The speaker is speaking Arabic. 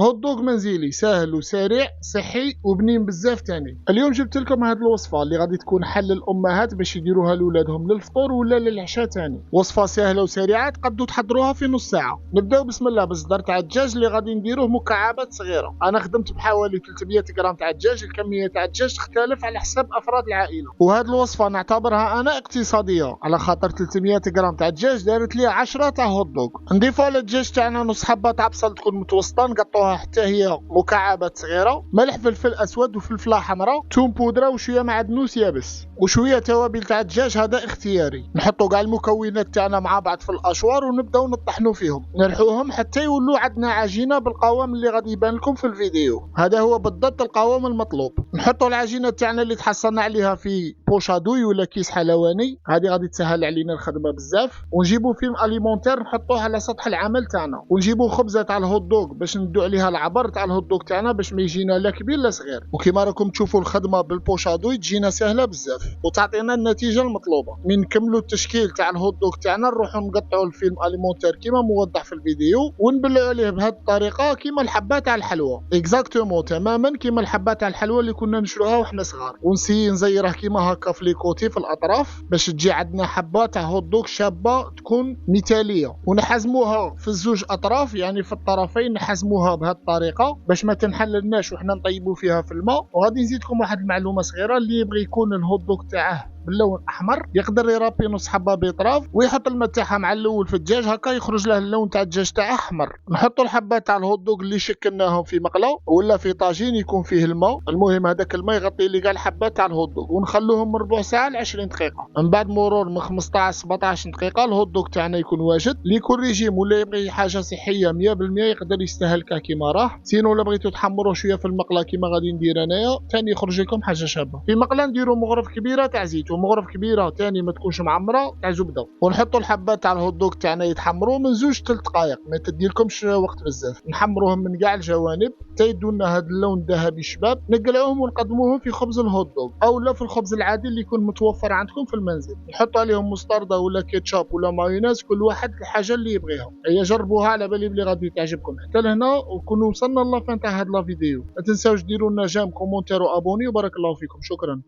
هوت دوغ منزلي ساهل وسريع صحي وبنين بزاف تاني. اليوم جبت لكم هاد الوصفه اللي غادي تكون حل الامهات باش يديروها لولادهم للفطور ولا للعشاء تاني. وصفه سهله وسريعه تقدروا تحضروها في نص ساعه. نبداو بسم الله بالصدر تاع الدجاج اللي غادي نديروه مكعبات صغيره. انا خدمت بحوالي 300 غرام تاع الدجاج. الكميه تاع الدجاج تختلف على حسب افراد العائله، وهاد الوصفه نعتبرها انا اقتصاديه على خاطر 300 غرام تاع الدجاج دارت لي 10 تاع هوت دوغ. نضيفوا على الدجاج تاعنا نص حبه تاع بصل تكون متوسطه، نقطعوها حتى هي مكعبات صغيره، ملح فلفل اسود وفلفله حمراء، ثوم بودره وشويه معدنوس يابس وشويه توابل تاع الدجاج، هذا اختياري. نحطوا كاع المكونات تاعنا مع بعض في الاشوار ونبداو نطحنوا فيهم، نرحوهم حتى يولوا عندنا عجينه بالقوام اللي غادي يبان لكم في الفيديو. هذا هو بالضبط القوام المطلوب. نحطوا العجينه تاعنا اللي تحصلنا عليها في بوشادوي ولا كيس حلواني، هذه غادي تسهل علينا الخدمه بزاف. ونجيبوا فيلم اليمونتير نحطوه على سطح العمل تاعنا، ونجيبوا خبزه تاع الهوت دوغ باش ندو عليها العبر تاع الهوت دوغ تاعنا باش ما يجينا لا كبير لا صغير. وكما راكم تشوفوا الخدمه بالبوشادوي تجينا سهله بزاف وتعطينا النتيجه المطلوبه. من نكملوا التشكيل تاع الهوت دوغ تاعنا نروحوا نقطعوا الفيلم اليمونتير كما موضح في الفيديو ونبلعوا عليه بهذه الطريقه كما الحبه تاع الحلوى اكزاكتومون تماما كما الحبه تاع الحلوى اللي كنا نشروها وحنا صغار. ونسي نزيره كما هكا في ليكوتي في الاطراف باش تجي عندنا حبه تاع هوت دوغ شابه تكون مثاليه. ونحزموها في الزوج اطراف يعني في الطرفين نحزموها بهذه الطريقه باش ما تنحللناش وحنا نطيبوا فيها في الماء. وغادي نزيدكم واحد المعلومه صغيره، اللي يبغي يكون الهوت دوغ تاعه باللون احمر يقدر يرابي نص حبه بيطراف ويحط الماء تاعها مع الاول في الدجاج، هكا يخرج له اللون تاع الدجاج تاعه احمر. نحطوا الحبه تاع الهوت دوغ اللي شكلناهم في مقله ولا في طاجين يكون فيه الماء، المهم هذاك الماء يغطي لي كاع الحبه تاع الهوت دوغ، ونخلوهم من ربع ساعه ل 20 دقيقه. من بعد مرور من 15 17 دقيقه الهوت دوغ تاعنا يكون واجد. اللي يكون ريجيم ولا يبغي حاجه صحيه 100% يقدر يستهلكها كيما راه. سينو الا بغيتو تحمروه شويه في المقله كيما غادي ندير انايا ثاني يخرج لكم حاجه شابه. في مقله نديروا مغرف كبيره تاع زيت ومغرف كبيره ثاني ما تكونش معمره تاع زبده، ونحطوا الحبات تاع الهوت دوغ تاعنا يتحمروا من 2 3 دقائق، ما تديلكمش وقت بزاف. نحمروهم من كاع الجوانب حتى يدوا لنا هذا اللون الذهبي الشباب. نقلعوهم ونقدموهم في خبز الهوت دوغ او لا في الخبز العادي اللي يكون متوفر عندكم في المنزل. نحطوا عليهم مستردة ولا كيتشاب ولا مايونيز، كل واحد الحاجه اللي يبغيها. هيا جربوها على بالي بلي غادي تعجبكم. حتى لهنا وكونوا وصلنا لافين تاع هذا الفيديو. ما تنساوش ديروا لنا جيم كومونتير وابوني وبارك الله فيكم. شكرا.